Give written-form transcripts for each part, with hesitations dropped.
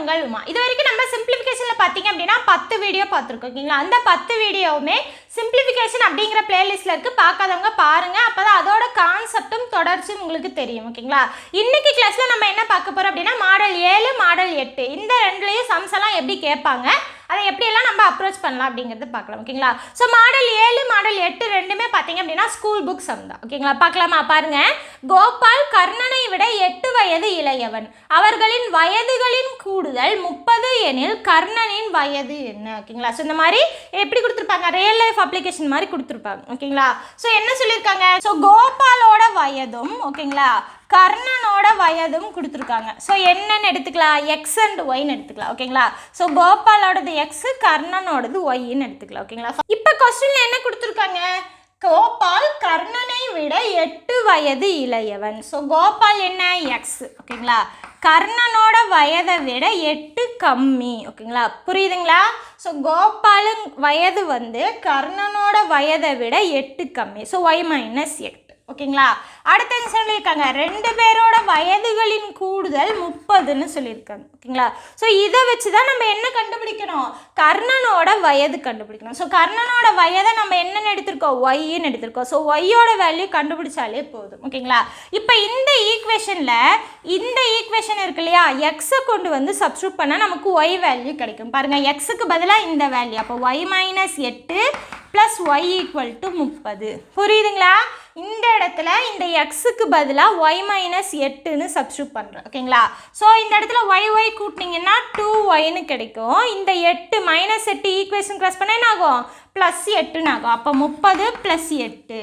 உங்கள் உமா. இது வரைக்கும் நம்ம சிம்பிளிஃபிகேஷனில் பார்த்தீங்க அப்படின்னா 10 வீடியோ பார்த்துருக்கோம். ஓகேங்களா? அந்த 10 வீடியோவுமே சிம்பிளிஃபிகேஷன் அப்படிங்கிற பிளேலிஸ்ட்டில் இருக்குது. பார்க்காதவங்க பாருங்கள். அப்போ தான் அதோட கான்செப்டும் தொடர்ச்சியும் உங்களுக்கு தெரியும். ஓகேங்களா? இன்னைக்கு கிளாஸில் நம்ம என்ன பார்க்க போகிறோம் அப்படின்னா மாடல் 7 மாடல் 8 இந்த ரெண்டுலேயும் சம்ஸ் எல்லாம் எப்படி கேட்பாங்க, அதை எப்படியெல்லாம் நம்ம அப்ரோச் பண்ணலாம் அப்படிங்கிறது பார்க்கலாம். ஓகேங்களா? ஸோ மாடல் 7 மாடல் 8 ரெண்டுமே பார்த்தீங்க அப்படின்னா ஸ்கூல் புக் சம் தான். ஓகேங்களா? பார்க்கலாமா? பாருங்க. கோபால் கர்ணனை விட 8 வயது இளையவன். அவர்களின் வயதுகளின் கூடுதல் 30 எனில் கர்ணனின் வயது என்ன? ஓகேங்களா? ஸோ இந்த மாதிரி எப்படி கொடுத்துருப்பாங்க, ரியல் லைஃப் அப்ளிகேஷன் மாதிரி கொடுத்துருப்பாங்க. ஓகேங்களா? ஸோ என்ன சொல்லியிருக்காங்க, ஸோ கோபாலோட வயதும் ஓகேங்களா கர்ணனோட வயதும் கொடுத்துருக்காங்க. ஸோ என்னன்னு எடுத்துக்கலாம், எக்ஸ் அண்ட் ஒய்ன்னு எடுத்துக்கலாம். ஓகேங்களா? ஸோ கோபாலோடது எக்ஸ், கர்ணனோடது ஒய்ன்னு எடுத்துக்கலாம். ஓகேங்களா? இப்போ கொஸ்டின்ல என்ன கொடுத்துருக்காங்க, கோபால் கர்ணனை விட 8 வயது இளையவன். ஸோ கோபால் என்ன, எக்ஸ். ஓகேங்களா? கர்ணனோட வயதை விட 8 கம்மி. ஓகேங்களா? புரியுதுங்களா? ஸோ கோபாலு வயது வந்து கர்ணனோட வயதை விட 8 கம்மி. So Y minus 8. ஓகேங்களா? அடுத்த என்ன சொல்லியிருக்காங்க, 2 பேரோட வயதுகளின் கூடுதல் 30ன்னு சொல்லியிருக்காங்க. ஓகேங்களா? ஸோ இதை வச்சு தான் நம்ம என்ன கண்டுபிடிக்கணும், கர்ணனோட வயது கண்டுபிடிக்கணும். ஸோ கர்ணனோட வயதை நம்ம என்னென்னு எடுத்திருக்கோம், ஒய்ன்னு எடுத்திருக்கோம். ஸோ ஒய்யோட வேல்யூ கண்டுபிடிச்சாலே போதும். ஓகேங்களா? இப்போ இந்த ஈக்குவேஷனில் இந்த ஈக்குவேஷன் இருக்கு இல்லையா, எக்ஸை கொண்டு வந்து சப்ஸ்டியூட் பண்ணால் நமக்கு ஒய் வேல்யூ கிடைக்கும். பாருங்கள், எக்ஸுக்கு பதிலாக இந்த வேல்யூ, அப்போ Y minus 8 plus Y equal to 30. புரியுதுங்களா? இந்த இடத்துல இந்த எக்ஸுக்கு பதிலாக ஒய் மைனஸ் 8ன்னு சப்ஸ்டியூட் பண்ணுறேன். ஓகேங்களா? ஸோ இந்த இடத்துல ஒய் ஒய் கூட்டினீங்கன்னா 2yன்னு கிடைக்கும். இந்த 8 மைனஸ் 8 ஈக்குவேஷன் க்ராஸ் பண்ணால் என்ன ஆகும், ப்ளஸ் 8ன்னு ஆகும். அப்போ 30 ப்ளஸ் 8.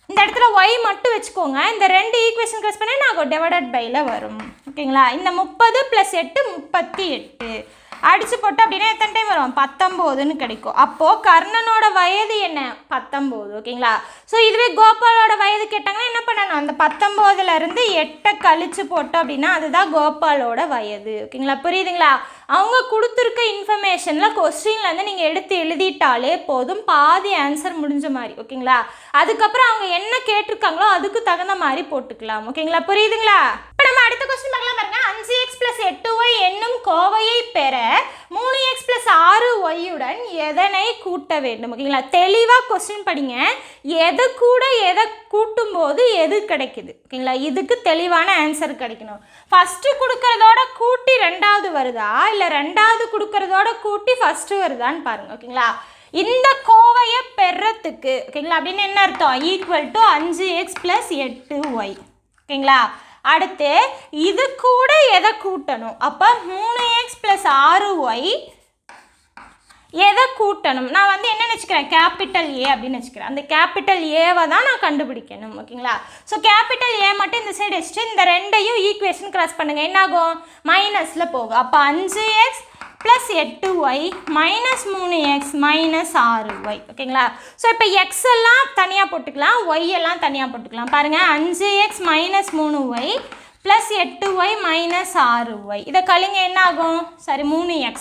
இந்த இடத்துல ஒய் மட்டும் வச்சுக்கோங்க. இந்த 2 ஈக்குவேஷன் க்ராஸ் பண்ணால் என்ன ஆகும், டிவைடட் பையில் வரும். ஓகேங்களா? இந்த 30 ப்ளஸ் 8 38. அடிச்சு போட்டு அப்படின்னா எத்தனை டைம் வரும், 19ன்னு கிடைக்கும். அப்போது கர்ணனோட வயது என்ன, 19. ஓகேங்களா? ஸோ இதுவே கோபாலோட வயது கேட்டாங்கன்னா என்ன பண்ணணும், அந்த 19லேருந்து 8 கழிச்சு போட்டோம் அப்படின்னா அதுதான் கோபாலோட வயது. ஓகேங்களா? புரியுதுங்களா? அவங்க கொடுத்துருக்க இன்ஃபர்மேஷனில் கொஸ்டின்லேருந்து நீங்கள் எடுத்து எழுதிட்டாலே போதும், பாதி ஆன்சர் முடிஞ்ச மாதிரி. ஓகேங்களா? அதுக்கப்புறம் அவங்க என்ன கேட்டிருக்காங்களோ அதுக்கு தகுந்த மாதிரி போட்டுக்கலாம். ஓகேங்களா? புரியுதுங்களா? இப்போ நம்ம அடுத்த கொஸ்டின் பார்க்கலாம். பாருங்க, 5x + 8y என்னும் கோவையை பெற 3x + 6y எதனை கூட்ட வேண்டும்? ஓகேங்களா? தெளிவாக கொஸ்டின் படிங்க. எது கூட எதை கூட்டும் போது எது கிடைக்குது? ஓகேங்களா? இதுக்கு தெளிவான ஆன்சர் கிடைக்கணும். ஃபஸ்ட்டு கொடுக்கறதோட கூட்டி 2வது வருதா, இல்லை 2வது கொடுக்கறதோட கூட்டி ஃபஸ்ட்டு வருதான்னு பாருங்கள். ஓகேங்களா? இந்த கோவையை பெறத்துக்கு ஓகேங்களா அப்படின்னு என்ன அர்த்தம், ஈக்குவல் டு 5x + 8y. ஓகேங்களா? அடுத்து இது கூட எதை கூட்டணும், அப்போ 3x + 6y எதை கூட்டணும், நான் வந்து என்ன வச்சுக்கிறேன், கேபிட்டல் ஏ அப்படின்னு வச்சுக்கிறேன். அந்த கேபிட்டல் ஏவை தான் நான் கண்டுபிடிக்கணும். ஓகேங்களா? ஸோ கேபிட்டல் ஏ மட்டும் இந்த சைடு வச்சுட்டு இந்த ரெண்டையும் ஈக்குவேஷன் கிராஸ் பண்ணுங்கள், என்னாகும், மைனஸில் போகும். அப்போ 5x + 8y minus 3x minus 6y. ஓகேங்களா? ஸோ இப்போ எக்ஸ் எல்லாம் தனியாக போட்டுக்கலாம், ஒய் எல்லாம் தனியாக போட்டுக்கலாம். பாருங்கள், 5x minus 3y plus 8y minus 6y. இதை கழிங்க என்ன ஆகும், சரி 3x.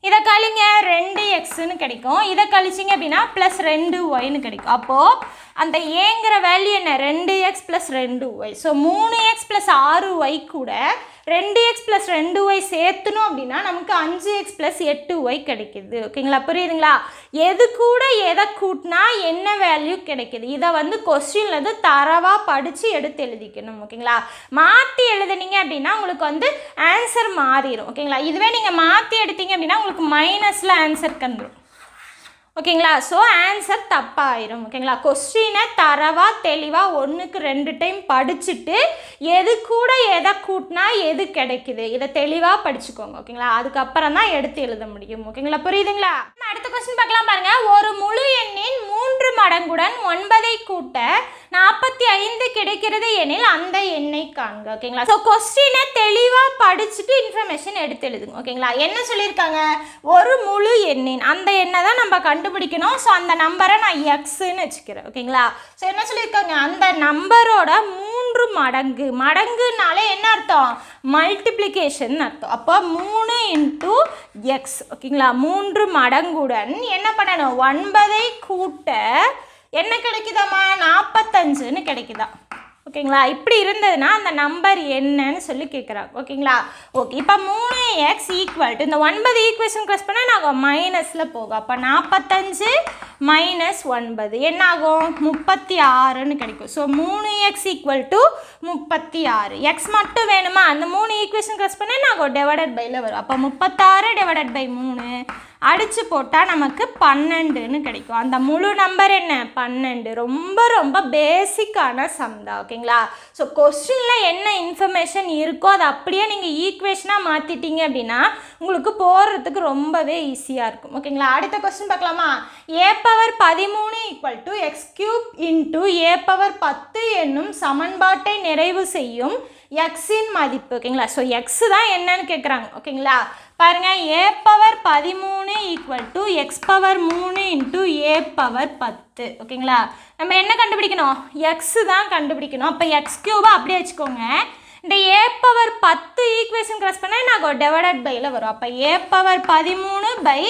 இதை கழிங்க 2xன்னு கிடைக்கும். இதை கழிச்சிங்க அப்படின்னா ப்ளஸ் 2yன்னு கிடைக்கும். அப்போது அந்த ஏங்கிற வேல்யூ என்ன, 2x + 2y. So 3x + 6y கூட 2x + 2y சேர்த்துணும் அப்படின்னா நமக்கு 5x + 8y கிடைக்குது. ஓகேங்களா? புரியுதுங்களா? எது கூட எதை கூட்டினா என்ன வேல்யூ கிடைக்குது, இதை வந்து கொஸ்டின்லேருந்து தரவாக படித்து எடுத்து எழுதிக்கணும். ஓகேங்களா? மாற்றி எழுதுனீங்க அப்படின்னா உங்களுக்கு வந்து ஆன்சர் மாறிடும். ஓகேங்களா? இதுவே நீங்கள் மாற்றி எடுத்தீங்க அப்படின்னா உங்களுக்கு மைனஸில் ஆன்சர் கண்டுரும். ஓகேங்களா? ஸோ ஆன்சர் தப்பாயிரும். ஓகேங்களா? கொஸ்டினை தரவாக தெளிவாக 1க்கு 2 டைம் படிச்சுட்டு எது கூட எதை கூட்டினா எது கிடைக்குது இதை தெளிவாக படிச்சுக்கோங்க. ஓகேங்களா? அதுக்கப்புறம் தான் எடுத்து எழுத முடியும். ஓகேங்களா? புரியுதுங்களா? அடுத்த கொஸ்டின் பார்க்கலாம். பாருங்க, ஒரு முழு எண்ணின் 3 மடங்குடன் 9ஐ கூட்ட 45 கிடைக்கிறது எனில் அந்த எண்ணை காண்க. ஓகேங்களா? ஸோ கொஸ்டினை தெளிவாக படிச்சுட்டு இன்ஃபர்மேஷன் எடுத்து எழுதுங்க. ஓகேங்களா? என்ன சொல்லியிருக்காங்க, ஒரு முழு எண்ணின் அந்த எண்ணை தான் நம்ம கண்டுபிடிக்கணும். ஸோ அந்த நம்பரை நான் எக்ஸ்ன்னு வச்சுக்கிறேன். ஓகேங்களா? ஸோ என்ன சொல்லியிருக்காங்க, அந்த நம்பரோட 3 மடங்கு, மடங்குனாலே என்ன அர்த்தம், மல்டிப்ளிகேஷன் அர்த்தம். அப்போ 3 × x. ஓகேங்களா? 3 மடங்குடன் என்ன பண்ணணும், 9ஐ கூட்ட என்ன கிடைக்குதாம்மா, 45ன்னு கிடைக்குதா. ஓகேங்களா? இப்படி இருந்ததுன்னா அந்த நம்பர் என்னன்னு சொல்லி கேட்குறாங்க. ஓகேங்களா? ஓகே, இப்போ 3x ஈக்குவல் டு இந்த 9 ஈக்குவேஷன் க்ராஸ் பண்ணால் நாங்கள் மைனஸில் போகும். அப்போ 45 மைனஸ் 9 என்ன ஆகும்? 36ன்னு கிடைக்கும். So 3x equal to 36. X மட்டும் வேணுமா? அந்த 3 ஈக்குவேஷன் க்ராஸ் பண்ணால் நாங்கள் டிவைடட் பையில் வரும். அப்போ 36 டிவைடட் பை 3 அடித்து போட்டால் நமக்கு 12ன்னு கிடைக்கும். அந்த முழு நம்பர் என்ன? 12. ரொம்ப ரொம்ப பேசிக்கான சம் தான். ஓகேங்களா? ஸோ கொஸ்டினில் என்ன இன்ஃபர்மேஷன் இருக்கோ அதை அப்படியே நீங்கள் ஈக்குவேஷனாக மாற்றிட்டீங்க அப்படின்னா உங்களுக்கு போடுறதுக்கு ரொம்பவே ஈஸியாக இருக்கும். ஓகேங்களா? அடுத்த கொஸ்டின் பார்க்கலாமா? a⁻13 equal to X cube into a⁻10 என்னும் சமன்பாட்டை நிறைவு செய்யும் எக்ஸின் மதிப்பு. ஓகேங்களா? ஸோ எக்ஸ் தான் என்னன்னு கேட்குறாங்க. ஓகேங்களா? பாருங்கள், a⁻13 equal to x⁻3 into a⁻10. ஓகேங்களா? நம்ம என்ன கண்டுபிடிக்கணும்? எக்ஸ் தான் கண்டுபிடிக்கணும். அப்போ எக்ஸ் கியூபை அப்படியே வச்சுக்கோங்க. இந்த a⁻10 ஈக்குவேஷன் க்ராஸ் பண்ணால் நாங்கள் டிவைடட் பையில் வரும். அப்போ a⁻13 பை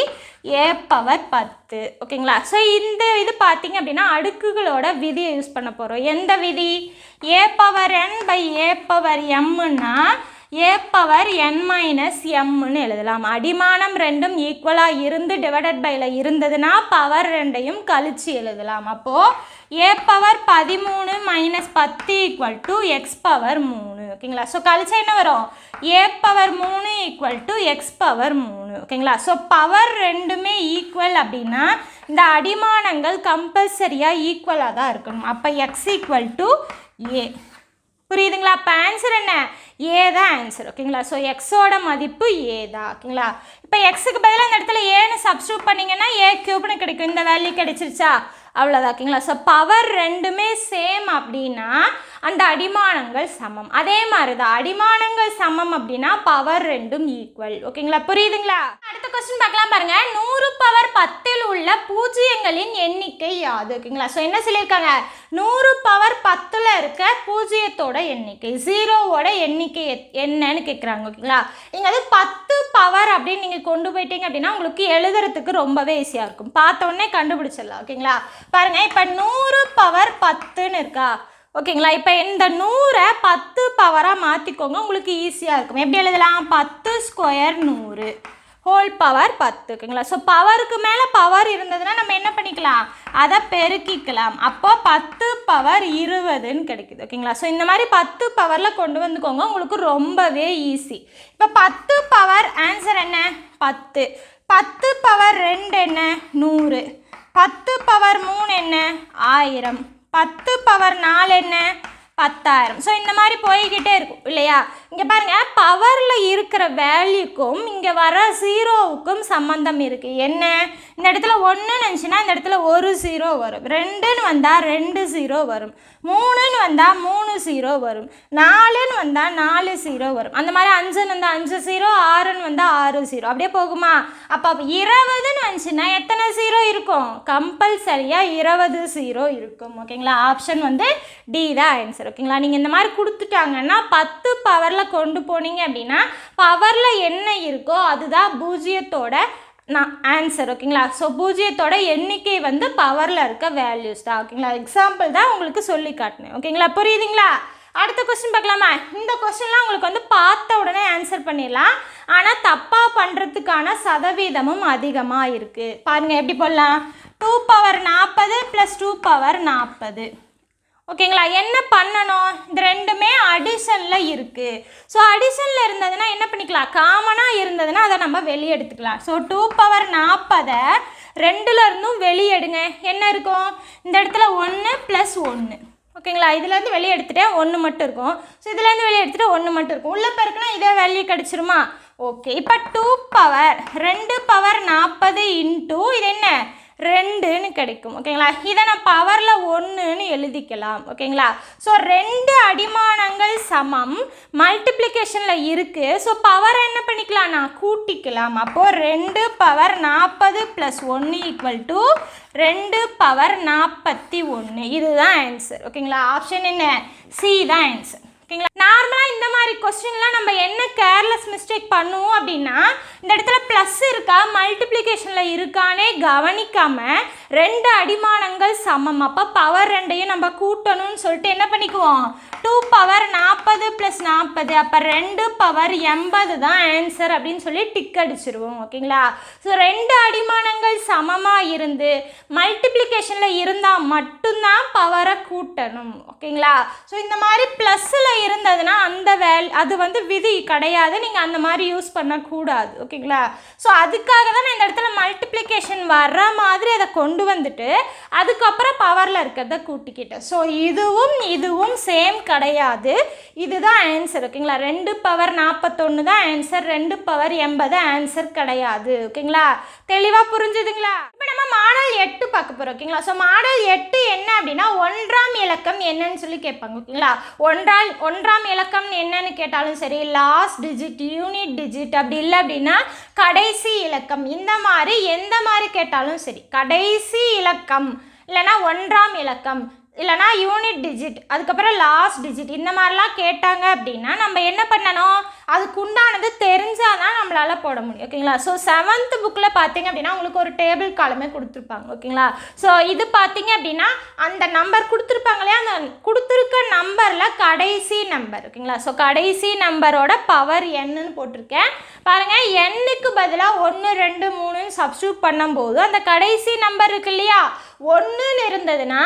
a⁻10. ஓகேங்களா? ஸோ இந்த இது பார்த்தீங்க அப்படின்னா அடுக்குகளோட விதியை யூஸ் பண்ண போகிறோம். எந்த விதி? a⁻n பை a⁻mன்னா a⁻n-mன்னு எழுதலாம். அடிமானம் ரெண்டும் ஈக்குவலாக இருந்து டிவைடட் பையில் இருந்ததுன்னா பவர் ரெண்டையும் கழிச்சு எழுதலாம். அப்போது a⁻13 minus 10 equal to x⁻3. ஓகேங்களா? ஸோ கழிச்சா என்ன வரும்? a⁻3 equal to x⁻3. ஓகேங்களா? ஸோ பவர் ரெண்டுமே ஈக்குவல் அப்படின்னா இந்த அடிமானங்கள் கம்பல்சரியாக ஈக்குவலாக தான் இருக்கணும். அப்போ x ஈக்குவல் டு a. புரியுதுங்களா? அப்போ ஆன்சர் என்ன? ஏ தான் ஆன்சர். ஓகேங்களா? ஸோ எக்ஸோட மதிப்பு ஏ தான். ஓகேங்களா? இப்போ எக்ஸுக்கு பதிலாக இந்த இடத்துல ஏன்னு சப்ஸ்டியூட் பண்ணிங்கன்னா a³ கிடைக்கும். இந்த வேல்யூ கிடைச்சிருச்சா? அவ்வளோதான். ஓகேங்களா? ஸோ பவர் ரெண்டுமே சேம் அப்படின்னா அந்த அடிமானங்கள் சமம். அதே மாதிரி தான் அடிமானங்கள் சமம் அப்படின்னா பவர் ரெண்டும் ஈக்குவல். ஓகேங்களா? புரியுதுங்களா? அடுத்த கொஸ்டின் பார்க்கலாம் பாருங்க. 100⁻10 உள்ள பூஜ்ஜியங்களின் எண்ணிக்கை யாது? ஓகேங்களா? ஸோ என்ன சொல்லியிருக்காங்க? 100⁻10 இருக்க பூஜ்ஜியத்தோட எண்ணிக்கை, ஜீரோவோட எண்ணிக்கை என்னன்னு கேட்குறாங்க. ஓகேங்களா? நீங்கள் அது 10 பவர் அப்படின்னு நீங்கள் கொண்டு போயிட்டீங்க அப்படின்னா உங்களுக்கு எழுதுறதுக்கு ரொம்பவே ஈஸியாக இருக்கும். பார்த்த உடனே கண்டுபிடிச்சிடலாம். ஓகேங்களா? பாருங்க, இப்போ 100⁻10ன்னு இருக்கா? ஓகேங்களா? இப்போ இந்த 100 10 பவராக மாற்றிக்கோங்க, உங்களுக்கு ஈஸியாக இருக்கும். எப்படி எழுதலாம்? 10 ஸ்கொயர் 100 ஹோல் பவர் 10. ஓகேங்களா? ஸோ பவருக்கு மேலே பவர் இருந்ததுன்னா நம்ம என்ன பண்ணிக்கலாம்? அதை பெருக்கிக்கலாம். அப்போ 10 பவர் 20ன்னு கிடைக்குது. ஓகேங்களா? ஸோ இந்த மாதிரி 10 பவரில் கொண்டு வந்துக்கோங்க, உங்களுக்கு ரொம்பவே ஈஸி. இப்போ 10 பவர் ஆன்சர் என்ன? 10. 10 பவர் 2 என்ன? 100. 10 பவர் 3 என்ன? 1000. 10 பவர் 4 என்ன? 10,000. ஸோ இந்த மாதிரி போய்கிட்டே இருக்கும் இல்லையா? இங்கே பாருங்கள், பவரில் இருக்கிற வேல்யூக்கும் இங்கே வர ஜீரோவுக்கும் சம்மந்தம் இருக்குது. என்ன? இந்த இடத்துல 1ன்னு இருந்துச்சுன்னா இந்த இடத்துல 1 0 வரும். 2ன்னு வந்தால் 2 0 வரும். 3ன்னு வந்தால் 3 0 வரும். 4ன்னு வந்தால் 4 0 வரும். அந்த மாதிரி 5ன்னு வந்தால் 5 0, 6ன்னு வந்தால் 6 0. அப்படியே போகுமா? அப்போ 20ன்னு வந்துச்சுன்னா எத்தனை 0 இருக்கும்? கம்பல்சரியாக 20 0 இருக்கும். ஓகேங்களா? ஆப்ஷன் வந்து டி தான் ஆன்சர். ஓகேங்களா? நீங்கள் இந்த மாதிரி கொடுத்துட்டாங்கன்னா 10 பவரில் கொண்டு போனீங்க அப்படின்னா பவரில் என்ன இருக்கோ அதுதான் பூஜ்ஜியத்தோட ஆன்சர். ஓகேங்களா? ஸோ பூஜ்ஜியத்தோட எண்ணிக்கை வந்து பவரில் இருக்க வேல்யூஸ் தான். ஓகேங்களா? எக்ஸாம்பிள் தான் உங்களுக்கு சொல்லி காட்டினேன். ஓகேங்களா? புரியுதுங்களா? அடுத்த கொஸ்டின் பார்க்கலாமா? இந்த கொஸ்டின்லாம் உங்களுக்கு வந்து பார்த்த உடனே ஆன்சர் பண்ணிடலாம், ஆனால் தப்பாக பண்ணுறதுக்கான சதவீதமும் அதிகமாக இருக்குது. பாருங்கள், எப்படி போடலாம்? 2⁻40 + 2⁻40. ஓகேங்களா? என்ன பண்ணணும்? இந்த ரெண்டுமே அடிஷனில் இருக்குது. ஸோ அடிஷனில் இருந்ததுன்னா என்ன பண்ணிக்கலாம்? காமனாக இருந்ததுன்னா அதை நம்ம வெளியே எடுத்துக்கலாம். ஸோ 2⁻40 ரெண்டுல இருந்தும் வெளியே எடுங்க. என்ன இருக்கும்? இந்த இடத்துல 1 + 1. ஓகேங்களா? இதுலேருந்து வெளியே எடுத்துகிட்டேன், 1 மட்டும் இருக்கும். ஸோ இதுலேருந்து வெளியே எடுத்துகிட்டு 1 மட்டும் இருக்கும். உள்ளே பெருக்குனா இதே வேல்யூ கிடச்சிருமா? ஓகே. இப்போ 2⁻40 இன்ட்டு இது என்ன? 2ன்னு கிடைக்கும். ஓகேங்களா? இதை நான் பவரில் 1ன்னு எழுதிக்கலாம். ஓகேங்களா? ஸோ 2 அடிமானங்கள் சமம் மல்டிப்ளிகேஷனில் இருக்குது. ஸோ பவரை என்ன பண்ணிக்கலாம்? நான் கூட்டிக்கலாம். அப்போது 2⁻40 + 1 ஈக்குவல் டு 2⁻41. இதுதான் ஆன்சர். ஓகேங்களா? ஆப்ஷன் என்ன? சி தான் ஆன்சர். ஓகேங்களா. நார்மலாக இந்த மாதிரி கொஸ்டின்லாம் நம்ம என்ன கேர்லெஸ் மிஸ்டேக் பண்ணுவோம் அப்படின்னா, இந்த இடத்துல ப்ளஸ் இருக்கா மல்டிப்ளிகேஷனில் இருக்கானே கவனிக்காமல் 2 அடிமானங்கள் சமம், அப்போ பவர் 2ஐயும் நம்ம கூட்டணும்னு சொல்லிட்டு என்ன பண்ணிக்குவோம், 2 பவர் 40 + 40, அப்போ 2 பவர் 80 தான் ஆன்சர் அப்படின்னு சொல்லி டிக் அடிச்சிருவோம். ஓகேங்களா. ஸோ 2 அடிமானங்கள் சமமாக இருந்து மல்டிப்ளிகேஷனில் இருந்தால் மட்டும்தான் பவரை கூட்டணும். ஓகேங்களா. ஸோ இந்த மாதிரி ப்ளஸ்ஸில் இருந்ததுன்னா அந்த அது வந்து விதி கிடையாது, நீங்கள் அந்த மாதிரி யூஸ் பண்ணக்கூடாது. ஓகேங்களா. ஸோ அதுக்காக தான் நான் இந்த இடத்துல மல்டிப்ளிகேஷன் வர்ற மாதிரி அதை கொண்டு வந்துட்டு அதுக்கப்புறம் பவரில் இருக்கிறத கூட்டிக்கிட்டேன். ஸோ இதுவும் சேம் கிடையாது, இதுதான் ஆன்சர். ஓகேங்களா. 2 பவர் 41 தான் ஆன்சர், 2 பவர் 80 ஆன்சர் கிடையாது. ஓகேங்களா. தெளிவாக புரிஞ்சுதுங்களா. இப்போ நம்ம மாடல் 8 பார்க்க போகிறோம். ஓகேங்களா. ஸோ மாடல் 8 என்ன அப்படின்னா 1ஆம் இலக்கம் என்னன்னு சொல்லி கேட்பாங்க. ஓகேங்களா. 1ஆம் இலக்கம் என்னன்னு கேட்டாலும் சரி, லாஸ்ட் டிஜிட், யூனிட் டிஜிட், அப்படி இல்லை அப்படின்னா கடைசி இலக்கம், இந்த மாதிரி எந்த மாதிரி கேட்டாலும் சரி, கடைசி இலக்கம் இல்லைனா 1ஆம் இலக்கம் இல்லைனா யூனிட் டிஜிட் அதுக்கப்புறம் லாஸ்ட் டிஜிட் இந்த மாதிரிலாம் கேட்டாங்க அப்படின்னா நம்ம என்ன பண்ணணும், அதுக்கு உண்டானது தெரிஞ்சால் தான் நம்மளால் போட முடியும். ஓகேங்களா. ஸோ 7th புக்கில் பார்த்தீங்க அப்படின்னா உங்களுக்கு ஒரு டேபிள் காலமே கொடுத்துருப்பாங்க. ஓகேங்களா. ஸோ இது பார்த்தீங்க அப்படின்னா அந்த நம்பர் கொடுத்துருப்பாங்களே, அந்த கொடுத்துருக்க நம்பரில் கடைசி நம்பர். ஓகேங்களா. ஸோ கடைசி நம்பரோட பவர் என்னன்னு போட்டிருக்கேன் பாருங்கள். எண்ணுக்கு பதிலாக 1 2 3 சப்ஸ்டியூட் பண்ணும்போது அந்த கடைசி நம்பர் இருக்கு இல்லையா, 1ன்னு இருந்ததுன்னா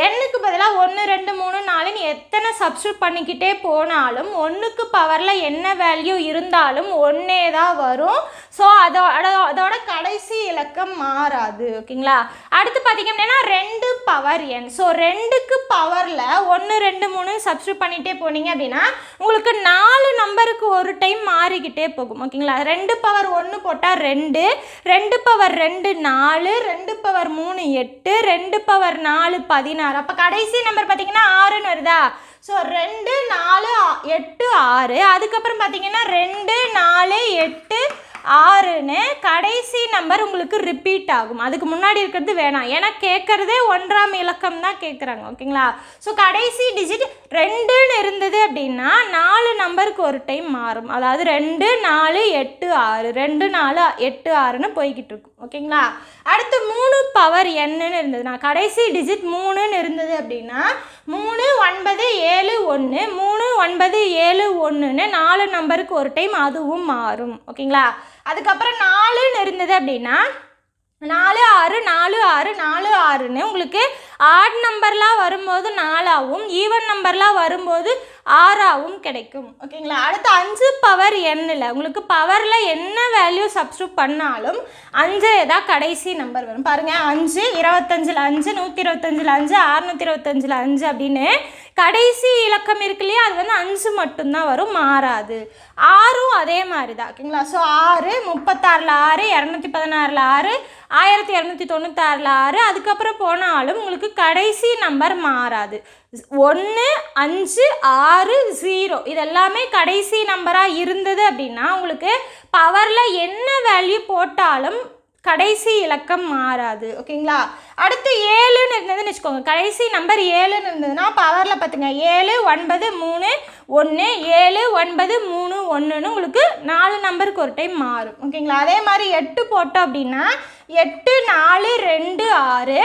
எண்ணுக்கு பதிலாக 1 2 3 4ன்னு எத்தனை சப்ஸ்டியூட் பண்ணிக்கிட்டே போனாலும் 1க்கு பவரில் என்ன வேல்யூ இருந்தாலும் 1 தான் வரும். ஸோ அதோட கடைசி இலக்கம் மாறாது. ஓகேங்களா. அடுத்து பார்த்தீங்க அப்படின்னா 2 பவர் n. ஸோ 2க்கு பவரில் 1 2 3 சப்ஸ்டியூட் பண்ணிகிட்டே போனீங்க அப்படின்னா உங்களுக்கு 4 நம்பருக்கு ஒரு டைம் மாறிக்கிட்டே போகும். ஓகேங்களா. 2 பவர் 1 போட்டால் 2, 2 பவர் 2 4, 2 பவர் 3 8, 2 பவர் 4 16, அப்போ கடைசி நம்பர் பார்த்தீங்கன்னா 6ன்னு வருதா. ஸோ 2 4 8 6, அதுக்கப்புறம் பார்த்தீங்கன்னா 2 4 8 6ன்னு கடைசி நம்பர் உங்களுக்கு ரிப்பீட் ஆகும். அதுக்கு முன்னாடி இருக்கிறது வேணாம், ஏன்னா கேட்குறதே 1ஆம் இலக்கம் தான் கேட்குறாங்க. ஓகேங்களா. ஸோ கடைசி டிஜிட் 2ன்னு இருந்தது அப்படின்னா 4 நம்பருக்கு ஒரு டைம் மாறும், அதாவது 2 4 8 6, 2 4 8 6ன்னு போய்கிட்டு இருக்கும். ஓகேங்களா. அடுத்து 3 பவர் என்னன்னு இருந்ததுன்னா கடைசி டிஜிட் 3ன்னு இருந்தது அப்படின்னா 3 9 7 1, 3 9 7 1ன்னு 4 நம்பருக்கு ஒரு டைம் அதுவும் மாறும். ஓகேங்களா. அதுக்கப்புறம் 4ன்னு இருந்தது அப்படின்னா 4 6 4 6 4 6ன்னு உங்களுக்கு ஆட் நம்பர்லாம் வரும்போது 4ஆகவும் ஈவன் நம்பர்லாம் வரும்போது 6ஆகவும் கிடைக்கும். ஓகேங்களா. அடுத்து 5 பவர் என்னில் உங்களுக்கு பவரில் என்ன வேல்யூ சப்ஸ்டியூட் பண்ணாலும் 5 தான் கடைசி நம்பர் வரும். பாருங்கள், 5 25ல் 5, 125ல் 5, 625ல் 5 அப்படின்னு கடைசி இலக்கம் இருக்கு இல்லையா, அது வந்து 5 மட்டும்தான் வரும், மாறாது. 6ம் அதே மாதிரி தான். ஓகேங்களா. ஸோ 6 36ல் 6, 216ல் 6, 1296ல் 6, அதுக்கப்புறம் போனாலும் உங்களுக்கு கடைசி நம்பர் மாறாது. 1 5 6 0 இதெல்லாமே கடைசி நம்பராக இருந்தது அப்படின்னா உங்களுக்கு பவரில் என்ன வேல்யூ போட்டாலும் கடைசி இலக்கம் மாறாது. ஓகேங்களா. அடுத்து 7ன்னு இருந்ததுன்னு வச்சுக்கோங்க, கடைசி நம்பர் 7ன்னு இருந்ததுன்னா பவரில் பார்த்துங்க 7 9 3 1, 7 9 3 1ன்னு உங்களுக்கு 4 நம்பருக்கு ஒரு டைம் மாறும். ஓகேங்களா. அதே மாதிரி 8 போட்டோம் அப்படின்னா 8 4 2 6,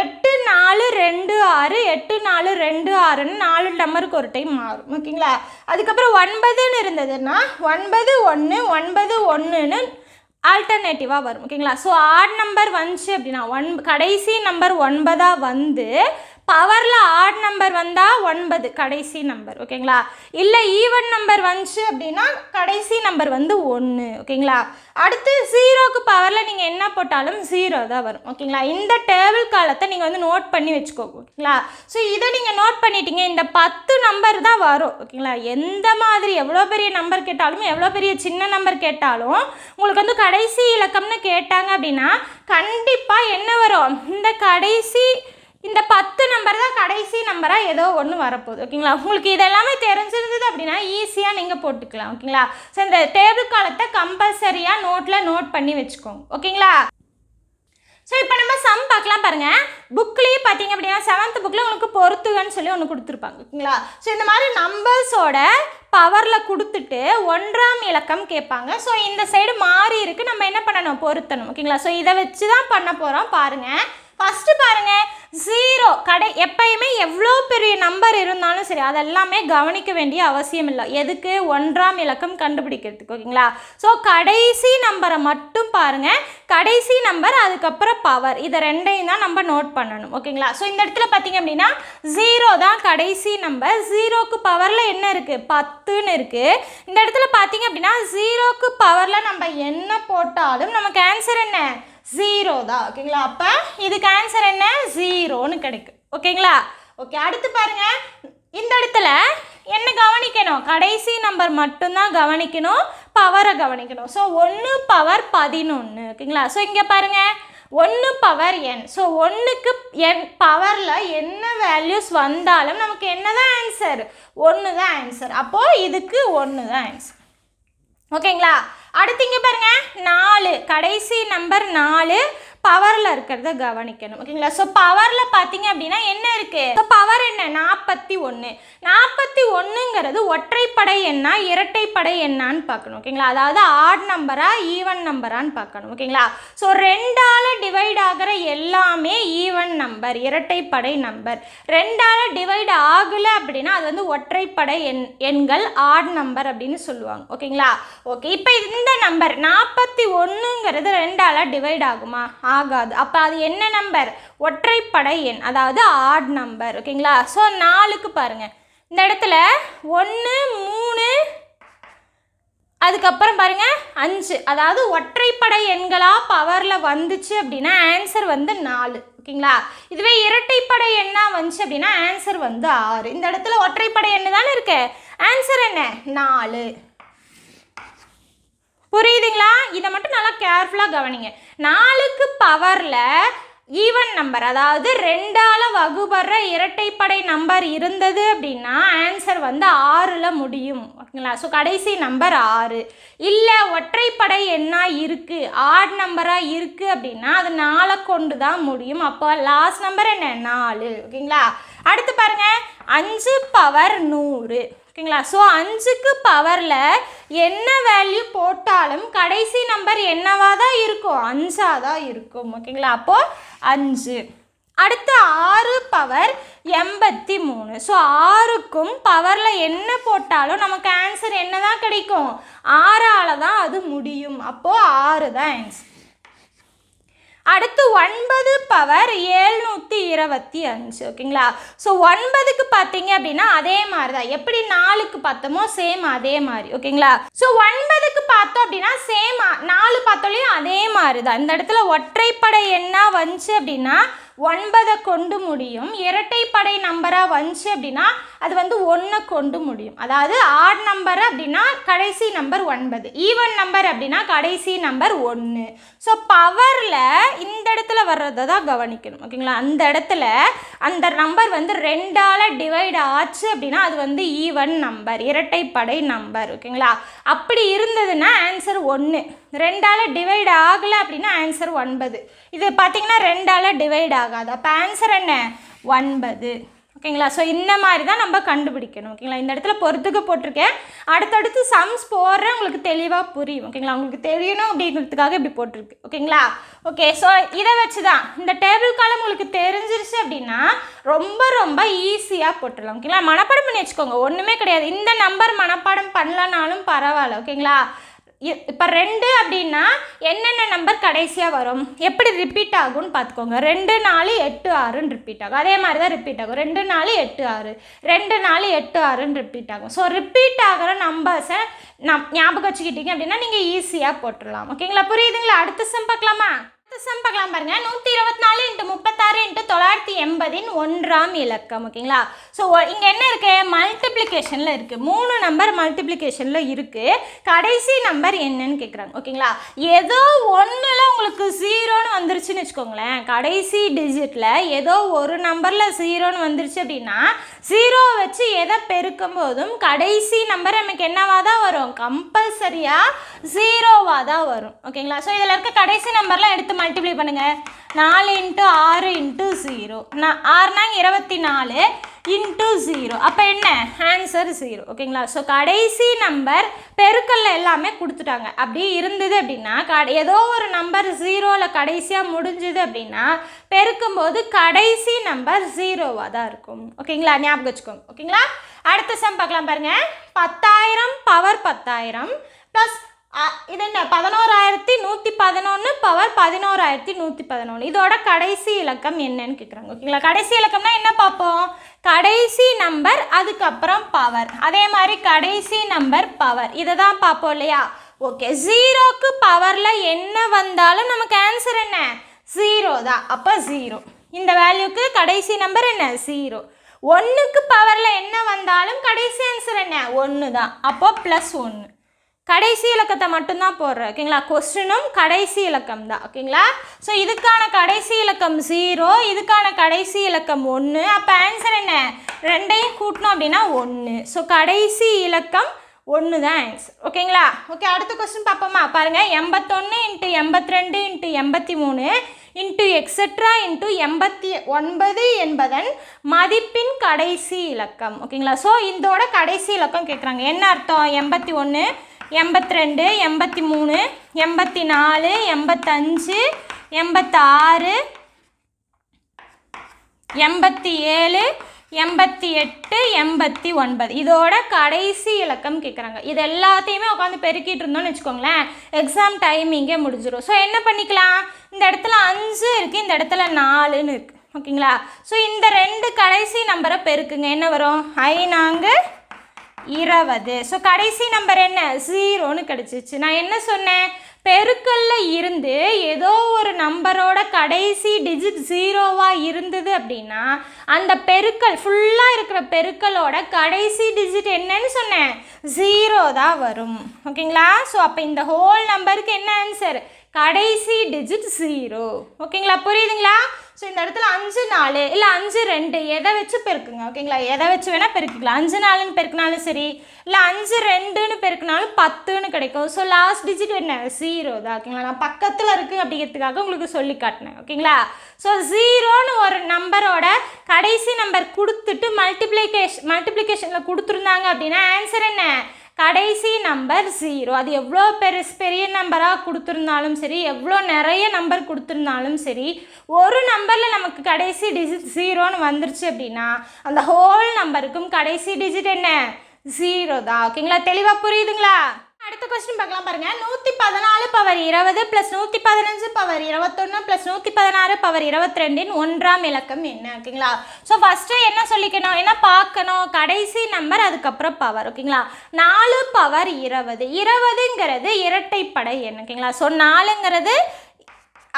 8 4 2 6, 8 4 2 6ன்னு 4 நம்பருக்கு ஒரு டைம் மாறும். ஓகேங்களா. அதுக்கப்புறம் 9ன்னு இருந்ததுன்னா 9 1 9 1ன்னு ஆல்டர்னேட்டிவாக வரும். ஓகேங்களா. ஸோ ஆட் நம்பர் வந்துச்சு அப்படின்னா கடைசி நம்பர் 9ஆக வந்து பவரில் ஆட் நம்பர் வந்தால் 9 கடைசி நம்பர். ஓகேங்களா. இல்லை ஈவன் நம்பர் வந்துச்சு அப்படின்னா கடைசி நம்பர் வந்து 1. ஓகேங்களா. அடுத்து 0க்கு பவரில் நீங்கள் என்ன போட்டாலும் 0 தான் வரும். ஓகேங்களா. இந்த டேபிள் காலத்தை நீங்கள் வந்து நோட் பண்ணி வச்சுக்கோங்க. ஓகேங்களா. ஸோ இதை நீங்கள் நோட் பண்ணிட்டீங்க, இந்த 10 நம்பர் தான் வரும். ஓகேங்களா. எந்த மாதிரி எவ்வளோ பெரிய நம்பர் கேட்டாலும் எவ்வளோ பெரிய சின்ன நம்பர் கேட்டாலும் உங்களுக்கு வந்து கடைசி இலக்கம்னு கேட்டாங்க அப்படின்னா கண்டிப்பாக என்ன வரும், இந்த 10 நம்பர் தான் கடைசி நம்பராக ஏதோ ஒன்று வரப்போகுது. ஓகேங்களா. உங்களுக்கு இதெல்லாமே தெரிஞ்சிருந்தது அப்படின்னா ஈஸியாக நீங்கள் போட்டுக்கலாம். ஓகேங்களா. ஸோ இந்த டேபிள் காலத்தை கம்பல்சரியாக நோட்டில் நோட் பண்ணி வச்சுக்கோங்க. ஓகேங்களா. ஸோ இப்போ நம்ம சம் பார்க்கலாம் பாருங்கள். புக்லேயே பார்த்தீங்க அப்படின்னா 7th புக்கில் உங்களுக்கு பொறுத்துகன்னு சொல்லி ஒன்று கொடுத்துருப்பாங்க ஓகேங்களா. ஸோ இந்த மாதிரி நம்பர்ஸோட பவரில் கொடுத்துட்டு 1ஆம் இலக்கம் கேட்பாங்க. ஸோ இந்த சைடு மாறி இருக்குது, நம்ம என்ன பண்ணணும், பொருத்தணும் ஓகேங்களா. ஸோ இதை வச்சு தான் பண்ண போகிறோம் பாருங்கள். ஃபஸ்ட்டு பாருங்கள், 0 எப்பயுமே எவ்வளோ பெரிய நம்பர் இருந்தாலும் சரி அதெல்லாமே கவனிக்க வேண்டிய அவசியம் இல்லை. எதுக்கு, 1ஆம் இலக்கம் கண்டுபிடிக்கிறதுக்கு ஓகேங்களா. ஸோ கடைசி நம்பரை மட்டும் பாருங்கள், கடைசி நம்பர் அதுக்கப்புறம் பவர், இதை ரெண்டையும் தான் நம்ம நோட் பண்ணணும் ஓகேங்களா. ஸோ இந்த இடத்துல பார்த்தீங்க அப்படின்னா 0 தான் கடைசி நம்பர். 0க்கு பவரில் என்ன இருக்குது, 10ன்னு இருக்குது. இந்த இடத்துல பார்த்தீங்க அப்படின்னா 0க்கு பவரில் நம்ம என்ன போட்டாலும் நமக்கு ஆன்சர் என்ன, 0 தான் ஓகேங்களா. அப்போ இதுக்கு ஆன்சர் என்ன, 0ன்னு கிடைக்கும் ஓகேங்களா. ஓகே, அடுத்து பாருங்க, இந்த இடத்துல என்ன கவனிக்கணும், கடைசி நம்பர் மட்டும்தான் கவனிக்கணும், பவரை கவனிக்கணும். ஸோ 1 பவர் 11 ஓகேங்களா. ஸோ இங்கே பாருங்க 1 பவர் n. ஸோ 1க்கு n பவரில் என்ன வேல்யூஸ் வந்தாலும் நமக்கு என்ன தான் ஆன்சர், 1 தான் ஆன்சர். அப்போது இதுக்கு 1 தான் ஆன்சர் ஓகேங்களா. அடுத்து இங்கே பாருங்க 4, கடைசி நம்பர் 4 பவரில் இருக்கிறத கவனிக்கணும் ஓகேங்களா. ஸோ பவரில் பார்த்தீங்க அப்படின்னா என்ன இருக்குது, ஸோ பவர் என்ன, 41. 41ங்கிறது ஒற்றைப்படை எண்ணா இரட்டைப்படை எண்ணான்னு பார்க்கணும் ஓகேங்களா. அதாவது ஆட் நம்பரா ஈவன் நம்பரான்னு பார்க்கணும் ஓகேங்களா. ஸோ 2ஆல் டிவைட் ஆகிற எல்லாமே ஈவன் நம்பர், இரட்டைப்படை நம்பர். 2ஆல் டிவைட் ஆகலை அப்படின்னா அது வந்து ஒற்றைப்படை எண்கள், ஆட் நம்பர் அப்படின்னு சொல்லுவாங்க ஓகேங்களா. ஓகே, இப்போ இந்த நம்பர் 41ங்கிறது 2ஆல் டிவைட் ஆகுமா, ஆகாது. அப்போ அது என்ன நம்பர், ஒற்றைப்படை எண், அதாவது ஆட் நம்பர் ஓகேங்களா. ஸோ 4க்கு பாருங்க, இந்த இடத்துல 1 3 அதுக்கப்புறம் பாருங்க 5, அதாவது ஒற்றைப்படை எண்களாக பவரில் வந்துச்சு அப்படின்னா ஆன்சர் வந்து 4 ஓகேங்களா. இதுவே இரட்டைப்படை எண்ணா வந்துச்சு அப்படின்னா ஆன்சர் வந்து 6. இந்த இடத்துல ஒற்றைப்படை எண்ணு தானே இருக்கு, ஆன்சர் என்ன 4. புரியுதுங்களா. இதை மட்டும் நல்லா கேர்ஃபுல்லாக கவனிங்க. 4க்கு பவரில் ஈவன் நம்பர், அதாவது 2ஆல் வகுபடுற இரட்டைப்படை நம்பர் இருந்தது அப்படின்னா ஆன்சர் வந்து 6ல் முடியும் ஓகேங்களா. ஸோ கடைசி நம்பர் 6. இல்லை ஒற்றைப்படை எண்ணா இருக்குது, ஆட் நம்பராக இருக்குது அப்படின்னா அது 4 கொண்டு தான் முடியும். அப்போ லாஸ்ட் நம்பர் என்ன, 4 ஓகேங்களா. அடுத்து பாருங்கள் 5 பவர் 100 ஓகேங்களா. ஸோ 5க்கு பவரில் என்ன வேல்யூ போட்டாலும் கடைசி நம்பர் என்னவாக தான் இருக்கும், 5ஆக தான் இருக்கும் ஓகேங்களா. அப்போது 5. அடுத்து 6 பவர் 83. ஸோ 6க்கும் பவரில் என்ன போட்டாலும் நமக்கு ஆன்சர் என்ன தான் கிடைக்கும், 6ஆல் தான் அது முடியும். அப்போது 6 தான் ஆன்சர். அடுத்து 9 பவர் 725 ஓகேங்களா. ஸோ 9க்கு பார்த்தீங்க அப்படின்னா அதே மாதிரி தான், எப்படி 4க்கு பார்த்தோமோ சேம் அதே மாதிரி ஓகேங்களா. ஸோ 9க்கு பார்த்தோம் அப்படின்னா சேம் 4 பார்த்தோலையும் அதே மாதிரி தான். இந்த இடத்துல ஒற்றைப்படை எண்ணா வந்துச்சு அப்படின்னா 9 கொண்டு முடியும், இரட்டைப்படை நம்பராக வந்துச்சு அப்படின்னா அது வந்து 1 கொண்டு முடியும். அதாவது ஆட் நம்பர் அப்படின்னா கடைசி நம்பர் 9, ஈவன் நம்பர் அப்படின்னா கடைசி நம்பர் 1. ஸோ பவரில் இந்த இடத்துல வர்றதை தான் கவனிக்கணும் ஓகேங்களா. அந்த இடத்துல அந்த நம்பர் வந்து 2ஆல் டிவைட் ஆச்சு அப்படின்னா அது வந்து ஈவன் நம்பர், இரட்டைப்படை நம்பர் ஓகேங்களா. அப்படி இருந்ததுன்னா ஆன்சர் 1. 2ஆல் டிவைட் ஆகலை அப்படின்னா ஆன்சர் 9. இது பார்த்தீங்கன்னா 2ஆல் டிவைட் ஆகாது, அப்போ ஆன்சர் என்ன, 9 ஓகேங்களா. ஸோ இந்த மாதிரி தான் நம்ம கண்டுபிடிக்கணும் ஓகேங்களா. இந்த இடத்துல பொறுத்துக்கு போட்டிருக்கேன், அடுத்தடுத்து சம்ஸ் போடுறேன், உங்களுக்கு தெளிவாக புரியும் ஓகேங்களா. உங்களுக்கு தெரியணும் அப்படிங்கிறதுக்காக இப்படி போட்டிருக்கு ஓகேங்களா. ஓகே, ஸோ இதை வச்சு தான் இந்த டேபிள் காலம் உங்களுக்கு தெரிஞ்சிருச்சு அப்படின்னா ரொம்ப ரொம்ப ஈஸியாக போட்டுடலாம் ஓகேங்களா. மனப்பாடம் பண்ணி வச்சுக்கோங்க, ஒன்றுமே கிடையாது. இந்த நம்பர் மனப்பாடம் பண்ணலனாலும் பரவாயில்ல ஓகேங்களா. இப்போ 2 அப்படின்னா என்னென்ன நம்பர் கடைசியாக வரும், எப்படி ரிப்பீட் ஆகும்னு பார்த்துக்கோங்க. 2 4 8 6ன்னு ரிப்பீட் ஆகும், அதே மாதிரி தான் ரிப்பீட் ஆகும். 2 4 8 6, 2 4 8 6ன்னு ரிப்பீட் ஆகும். ஸோ ரிப்பீட் ஆகிற நம்பர்ஸை ஞாபகம் வச்சுக்கிட்டீங்க அப்படின்னா நீங்கள் ஈஸியாக போட்டுடலாம் ஓகேங்களா. புரியுதுங்களா. அடுத்த சம் பார்க்கலாமா. சம் பார்க்கலாம் பாருங்க. 124 × 36 × 980 1ஆம் இலக்கம் ஓகேங்களா. ஸோ இங்கே என்ன இருக்குது, மல்டிப்ளிகேஷனில் இருக்குது, 3 நம்பர் மல்டிப்ளிகேஷனில் இருக்குது. கடைசி நம்பர் என்னன்னு கேட்குறாங்க ஓகேங்களா. ஏதோ ஒன்றில் உங்களுக்கு 0ன்னு வந்துருச்சுன்னு வச்சுக்கோங்களேன், கடைசி டிஜிட்டில் ஏதோ ஒரு நம்பரில் 0ன்னு வந்துருச்சு அப்படின்னா 0 வச்சு எதை பெருக்கும் போதும் கடைசி நம்பர் நமக்கு என்னவாக தான் வரும், கம்பல்சரியாக 0வாக தான் வரும் ஓகேங்களா. ஸோ இதில் இருக்க கடைசி நம்பர்லாம் எடுத்து மல்டிப்ளை பண்ணுங்கள். 4 × 6 × 0. 6 24 இன்ட்டு 0. அப்போ என்ன ஆன்சர் 0. ஓகேங்களா? ஸோ கடைசி நம்பர் பெருக்கல்ல எல்லாமே கொடுத்துட்டாங்க. அப்படி இருந்தது அப்படின்னா ஏதோ ஒரு நம்பர் 0ல் கடைசியாக முடிஞ்சுது அப்படின்னா பெருக்கும்போது கடைசி நம்பர் 0வாக தான் இருக்கும். ஓகேங்களா? ஞாபகம் வச்சுக்கோங்க. ஓகேங்களா? அடுத்த சம் பார்க்கலாம் பாருங்கள். 10,000 பவர் 10,000 ப்ளஸ் இது என்ன 11,111 பவர் 11,111. இதோட கடைசி இலக்கம் என்னன்னு கேட்குறாங்க. ஓகேங்களா? கடைசி இலக்கம்னா என்ன பார்ப்போம்? கடைசி நம்பர் அதுக்கப்புறம் பவர். அதே மாதிரி கடைசி நம்பர் பவர் இதை தான் பார்ப்போம் இல்லையா? ஓகே, 0க்கு பவரில் என்ன வந்தாலும் நமக்கு ஆன்சர் என்ன 0 தான். அப்போ 0. இந்த வேல்யூக்கு கடைசி நம்பர் என்ன 0. 1க்கு பவரில் என்ன வந்தாலும் கடைசி ஆன்சர் என்ன 1 தான். அப்போ +1. கடைசி இலக்கத்தை மட்டும்தான் போடுறேன். ஓகேங்களா? கொஸ்டினும் கடைசி இலக்கம் தான். ஓகேங்களா? ஸோ இதுக்கான கடைசி இலக்கம் 0, இதுக்கான கடைசி இலக்கம் 1. அப்போ ஆன்சர் என்ன 2ஐயும் கூட்டணும் அப்படின்னா 1. ஸோ கடைசி இலக்கம் 1 தான் ஆன்சர். ஓகேங்களா? ஓகே, அடுத்த கொஸ்டின் பார்ப்போமா? பாருங்கள். 81 × 82 × 83 எக்ஸெட்ரா × 89 என்பதன் மதிப்பின் கடைசி இலக்கம். ஓகேங்களா? ஸோ இதோட கடைசி இலக்கம் கேட்குறாங்க. என்ன அர்த்தம்? 81, 82, 83, 84, 85, 86, 87, 88, 89 இதோட கடைசி இலக்கம் கேட்குறாங்க. இது எல்லாத்தையுமே உட்காந்து பெருக்கிட்டு இருந்தோம்னு வச்சுக்கோங்களேன், எக்ஸாம் டைமிங்கே முடிஞ்சிடும். ஸோ என்ன பண்ணிக்கலாம்? இந்த இடத்துல 5 இருக்குது, இந்த இடத்துல 4ன்னு இருக்குது. ஓகேங்களா? ஸோ இந்த 2 கடைசி நம்பரை பெருக்குங்க. என்ன வரும்? 5 20. ஸோ கடைசி நம்பர் என்ன 0ன்னு கிடச்சிச்சு. நான் என்ன சொன்னேன்? பெருக்கல்ல இருந்து ஏதோ ஒரு நம்பரோட கடைசி டிஜிட் 0வாக இருந்தது அப்படின்னா அந்த பெருக்கல் ஃபுல்லாக இருக்கிற பெருக்கலோட கடைசி டிஜிட் என்னன்னு சொன்னேன் 0 தான் வரும். ஓகேங்களா? ஸோ அப்போ இந்த ஹோல் நம்பருக்கு என்ன ஆன்சர்? கடைசி டிஜிட் 0. ஓகேங்களா? புரியுதுங்களா? ஸோ இந்த இடத்துல 5 4 இல்லை 5 2 எதை வச்சு பெருக்குங்க. ஓகேங்களா? எதை வச்சு வேணால் பெருக்கிக்கலாம். 5 4ன்னு பெருக்கினாலும் சரி, இல்லை 5 2ன்னு பெருக்கினாலும் 10ன்னு கிடைக்கும். ஸோ லாஸ்ட் டிஜிட் என்ன 0 தான். ஓகேங்களா? நான் பக்கத்தில் இருக்குது அப்படிங்கிறதுக்காக உங்களுக்கு சொல்லி காட்டினேன். ஓகேங்களா? ஸோ 0ன்னு ஒரு நம்பரோட கடைசி நம்பர் கொடுத்துட்டு மல்டிப்ளிகேஷனில் கொடுத்துருந்தாங்க அப்படின்னா ஆன்சர் என்ன கடைசி நம்பர் 0. அது எவ்வளோ பெரிய நம்பராக கொடுத்துருந்தாலும் சரி, எவ்வளோ நிறைய நம்பர் கொடுத்துருந்தாலும் சரி, ஒரு நம்பரில் நமக்கு கடைசி டிஜிட் 0ன்னு வந்துருச்சு அப்படின்னா அந்த ஹோல் நம்பருக்கும் கடைசி டிஜிட் என்ன 0 தான். ஓகேங்களா? தெளிவாக புரியுதுங்களா? அடுத்த கொஸ்டின் பார்க்கலாம் பாருங்க. 114 பவர் 20 + 115 பவர் 21 + 116 பவர் 22 1ஆம் இலக்கம் என்ன? ஓகேங்களா? ஸோ ஃபஸ்ட்டு என்ன சொல்லிக்கணும், என்ன பார்க்கணும்? கடைசி நம்பர் அதுக்கப்புறம் பவர். ஓகேங்களா? 4 பவர் 20. 20ங்கிறது இரட்டைப்படை எண். ஓகேங்களா? ஸோ 4ங்கிறது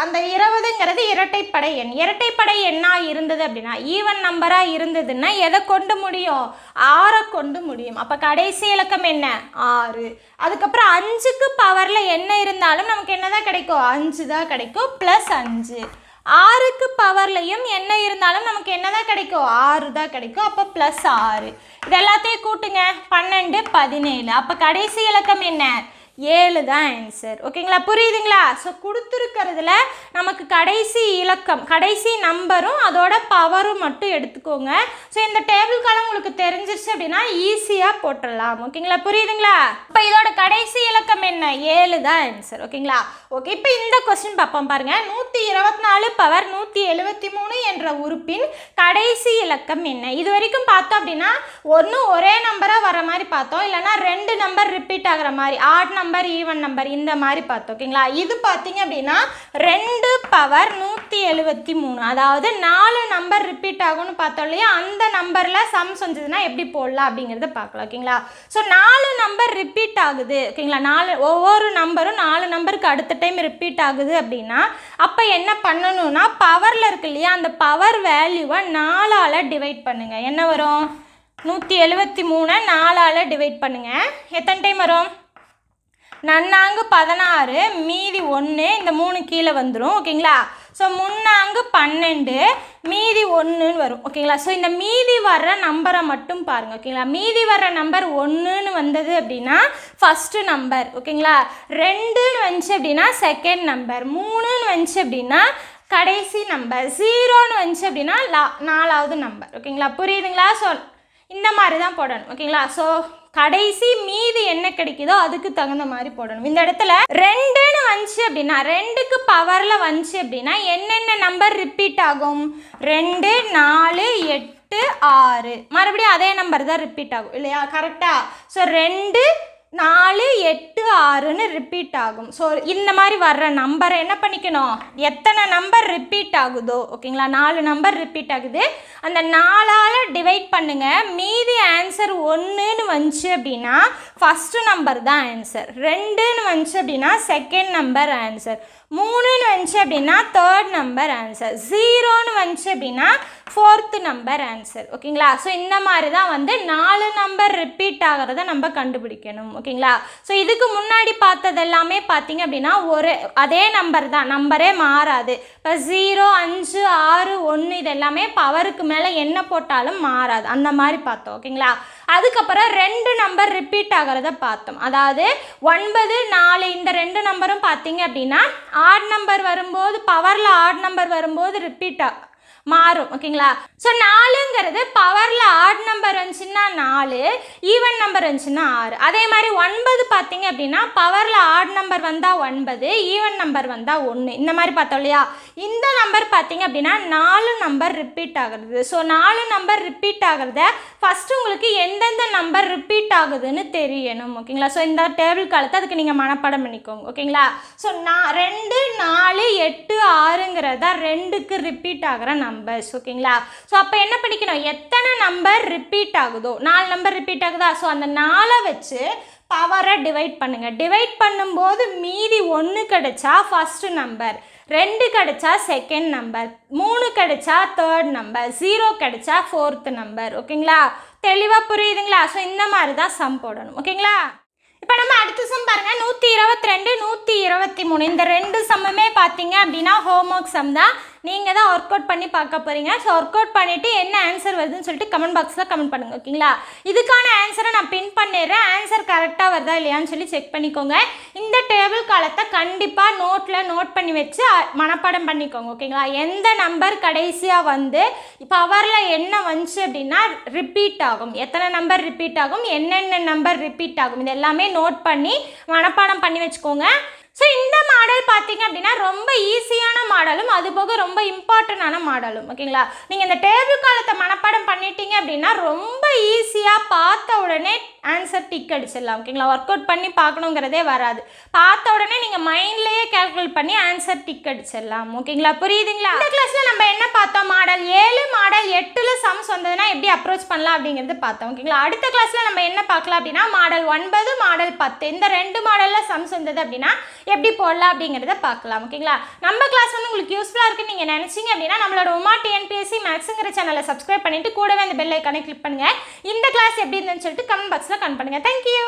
அந்த 20ங்கிறது இரட்டைப்படை எண். இரட்டைப்படை எண்ணாக இருந்தது அப்படின்னா ஈவன் நம்பராக இருந்ததுன்னா எதை கொண்டு முடியும்? 6 கொண்டு முடியும். அப்போ கடைசி இலக்கம் என்ன 6. அதுக்கப்புறம் 5க்கு பவரில் என்ன இருந்தாலும் நமக்கு என்ன தான் கிடைக்கும் 5 தான் கிடைக்கும் +5. 6க்கு பவர்லையும் என்ன இருந்தாலும் நமக்கு என்ன தான் கிடைக்கும் 6 தான் கிடைக்கும். அப்போ +6. இது எல்லாத்தையும் கூட்டுங்க. 12 17. அப்போ கடைசி இலக்கம் என்ன 7 தான் ஆன்சர். ஓகேங்களா? புரியுதுங்களா? ஸோ கொடுத்துருக்கிறதுல நமக்கு கடைசி இலக்கம் கடைசி நம்பரும் அதோட பவரும் மட்டும் எடுத்துக்கோங்க. ஸோ இந்த டேபிள் காலம் உங்களுக்கு தெரிஞ்சிருச்சு அப்படின்னா ஈஸியாக போட்டுடலாம். ஓகேங்களா? புரியுதுங்களா? இப்போ இதோட கடைசி இலக்கம் என்ன 7 தான் ஆன்சர். ஓகேங்களா? ஓகே, இப்போ இந்த கொஸ்டின் பார்ப்போம் பாருங்க. 124 பவர் 173 என்ற உறுப்பின் கடைசி இலக்கம் என்ன? இது வரைக்கும் பார்த்தோம் அப்படின்னா ஒரே நம்பராக வர மாதிரி பார்த்தோம், இல்லைனா 2 நம்பர் ரிப்பீட் ஆகிற மாதிரி ஆட் நம்பர் ஈவன் நம்பர் இந்த மாதிரி பார்த்தோம். ஓகேங்களா? இது பார்த்தீங்க அப்படின்னா 2 பவர் 173, அதாவது 4 நம்பர் ரிப்பீட் ஆகும்னு பார்த்தோம் இல்லையா? அந்த நம்பரில் சம்ஸ் வந்ததுன்னா எப்படி போடலாம் அப்படிங்கிறத பார்க்கலாம். ஓகேங்களா? ஸோ 4 நம்பர் ரிப்பீட் ஆகுது. ஓகேங்களா? ஒவ்வொரு நம்பரும் 4 நம்பருக்கு அடுத்த டைம் ரிப்பீட் ஆகுது அப்படின்னா அப்போ என்ன பண்ணணும்னா பவரில் இருக்கு இல்லையா, அந்த பவர் வேல்யூவை 4ஆல் டிவைட் பண்ணுங்க. என்ன வரும் 173 4ஆல் டிவைட் பண்ணுங்க. எத்தனை டைம் வரும்? 4 16 மீதி 1, இந்த 3 கீழே வந்துடும். ஓகேங்களா? ஸோ முன்னாங்கு 12 மீதி 1ன்னு வரும் ஓகேங்களா. ஸோ இந்த மீதி வர்ற நம்பரை மட்டும் பாருங்கள் ஓகேங்களா. மீதி வர்ற நம்பர் 1ன்னு வந்தது அப்படின்னா ஃபஸ்ட்டு நம்பர் ஓகேங்களா. 2ன்னு வந்துச்சு அப்படின்னா செகண்ட் நம்பர், 3ன்னு வந்துச்சு அப்படின்னா கடைசி நம்பர், 0ன்னு வந்துச்சு அப்படின்னா 4வது நம்பர் ஓகேங்களா. புரியுதுங்களா. ஸோ இந்த மாதிரி தான் போடணும் ஓகேங்களா. ஸோ கடைசி மீதி என்ன கிடைக்குதோ அதுக்கு தகுந்த மாதிரி போடணும். இந்த இடத்துல 2ன்னு வந்துச்சு அப்படின்னா 2க்கு பவரில் வந்துச்சு அப்படின்னா என்னென்ன நம்பர் ரிப்பீட் ஆகும்? 2, 4, 8, 6 மறுபடியும் அதே நம்பர் தான் ரிப்பீட் ஆகும் இல்லையா, கரெக்டாக. ஸோ 2, 4, 8, 6ன்னு ரிப்பீட் ஆகும். ஸோ இந்த மாதிரி வர்ற நம்பரை என்ன பண்ணிக்கணும், எத்தனை நம்பர் ரிப்பீட் ஆகுதோ ஓகேங்களா, 4 நம்பர் ரிப்பீட் ஆகுது, அந்த 4ஆல் டிவைட் பண்ணுங்கள். மீதி ஆன்சர் 1ன்னு வந்துச்சு அப்படின்னா ஃபஸ்ட்டு நம்பர் தான் ஆன்சர், 2ன்னு வந்துச்சு அப்படின்னா செகண்ட் நம்பர் ஆன்சர், 3ன்னு வந்துச்சு அப்படின்னா தேர்ட் நம்பர் ஆன்சர், 0ன்னு வந்துச்சு அப்படின்னா ஃபோர்த்து நம்பர் ஆன்சர் ஓகேங்களா. ஸோ இந்த மாதிரி தான் வந்து 4 நம்பர் ரிப்பீட் ஆகிறத நம்ம கண்டுபிடிக்கணும் ஓகேங்களா. ஸோ இதுக்கு முன்னாடி பார்த்தது எல்லாமே பார்த்தீங்க அப்படின்னா அதே நம்பர் தான், நம்பரே மாறாது. இப்போ 0, 5, 6, 1 இது எல்லாமே பவருக்கு மேலே என்ன போட்டாலும் மாறாது, அந்த மாதிரி பார்த்தோம் ஓகேங்களா. அதுக்கப்புறம் 2 நம்பர் ரிப்பீட் ஆகிறத பார்த்தோம். அதாவது 9, 4 இந்த 2 நம்பரும் பார்த்தீங்க அப்படின்னா ஆட் நம்பர் வரும்போது, பவரில் ஆட் நம்பர் வரும்போது ரிப்பீட் மாறும் ஓகேங்களா. ஸோ 4ங்கிறது பவரில் ஆட் நம்பர் வந்துச்சுன்னா 4, ஈவன் நம்பர் வந்துச்சுன்னா 6. அதே மாதிரி 9 பார்த்தீங்க அப்படின்னா பவரில் ஆட் நம்பர் வந்தால் 9, ஈவன் நம்பர் வந்தால் 1, இந்த மாதிரி பார்த்தோம் இல்லையா. இந்த நம்பர் பார்த்தீங்க அப்படின்னா 4 நம்பர் ரிப்பீட் ஆகுறது. ஸோ 4 நம்பர் ரிப்பீட் ஆகிறத ஃபஸ்ட்டு உங்களுக்கு எந்தெந்த நம்பர் ரிப்பீட் ஆகுதுன்னு தெரியணும் ஓகேங்களா. ஸோ இந்த டேபிள் காலத்தை அதுக்கு நீங்கள் மனப்பாடம் பண்ணிக்கோங்க ஓகேங்களா. ஸோ 2, 4, 8, 6ங்கிறதா 2க்கு ரிப்பீட் ஆகிற நம்பர்ஸ் ஓகேங்களா. ஸோ அப்போ என்ன பண்ணிக்கணும், எத்தனை நம்பர் ரிப்பீட் ஆகுதோ, 4 நம்பர் ரிப்பீட் ஆகுதா, ஸோ அந்த 4 வச்சு பவரை டிவைட் பண்ணுங்கள். டிவைட் பண்ணும்போது மீதி 1 கிடைச்சா ஃபஸ்ட்டு நம்பர், 2 கிடைச்சா செகண்ட் நம்பர், 3 கிடைச்சா தேர்ட் நம்பர், 0 கிடைச்சா ஃபோர்த்து நம்பர் ஓகேங்களா. தெளிவாக புரியுதுங்களா. ஸோ இந்த மாதிரி தான் சம் போடணும் ஓகேங்களா. இப்போ நம்ம அடுத்த சம் பாருங்கள், 122, 123 இந்த 2 சம்முமே பார்த்தீங்க அப்படின்னா ஹோம்ஒர்க் சம் தான். நீங்கள் தான் ஒர்க் அவுட் பண்ணி பார்க்க போகிறீங்க. ஸோ ஒர்க் அவுட் பண்ணிவிட்டு என்ன ஆன்சர் வருதுன்னு சொல்லிட்டு கமெண்ட் பாக்ஸில் கமெண்ட் பண்ணுங்கள் ஓகேங்களா. இதுக்கான ஆன்சரை நான் பின் பண்ணிடுறேன். ஆன்சர் கரெக்டாக வருதா இல்லையான்னு சொல்லி செக் பண்ணிக்கோங்க. இந்த டேபிள் காலத்தை கண்டிப்பாக நோட்டில் நோட் பண்ணி வச்சு மனப்பாடம் பண்ணிக்கோங்க ஓகேங்களா. எந்த நம்பர் கடைசியாக வந்து பவரில் என்ன வந்துச்சு அப்படின்னா ரிப்பீட் ஆகும், எத்தனை நம்பர் ரிப்பீட் ஆகும், என்னென்ன நம்பர் ரிப்பீட் ஆகும், இது எல்லாமே நோட் பண்ணி மனப்பாடம் பண்ணி வச்சுக்கோங்க. ஸோ இந்த மாடல் பார்த்தீங்க அப்படின்னா ரொம்ப ஈஸியான மாடலும் அதுபோக ரொம்ப இம்பார்ட்டண்டான மாடலும் ஓகேங்களா. நீங்கள் இந்த டேபிள் காலத்தை மனப்பாடம் பண்ணிட்டீங்க அப்படின்னா ரொம்ப ஈஸியாக பார்த்த உடனே ஆன்சர் டிக் அடிச்சிடலாம் ஓகேங்களா. ஒர்க் அவுட் பண்ணி பார்க்கணுங்கிறதே வராது, பார்த்த உடனே நீங்கள் மைண்ட்லேயே கேல்குலேட் பண்ணி ஆன்சர் டிக் அடிச்சிடலாம் ஓகேங்களா. புரியுதுங்களா. இந்த கிளாஸில் நம்ம என்ன பார்த்தோம், மாடல் 7 மாடல் 8ல் சம்ஸ் வந்ததுன்னா எப்படி அப்ரோச் பண்ணலாம் அப்படிங்கிறது பார்த்தோம் ஓகேங்களா. அடுத்த கிளாஸில் நம்ம என்ன பார்க்கலாம் அப்படின்னா மாடல் 9 மாடல் 10 இந்த 2 மாடலில் சம்ஸ் வந்தது அப்படின்னா எப்படி போடலாம் அப்படிங்கிறத பார்க்கலாம் ஓகேங்களா. நம்ம கிளாஸ் வந்து உங்களுக்கு யூஸ்ஃபுல்லாக இருக்குன்னு நீங்கள் நினச்சிங்க அப்படின்னா நம்மளோட உமா டிஎன்பிஎஸ்சி மேக்ஸுங்கிற சேனலை சப்ஸ்கிரைப் பண்ணிவிட்டு கூடவே அந்த பெல் ஐக்கானை கிளிக் பண்ணுங்கள். இந்த கிளாஸ் எப்படி இருந்துன்னு சொல்லிட்டு கமெண்ட் பாக்ஸில் கமெண்ட் பண்ணுங்கள். தேங்க்யூ.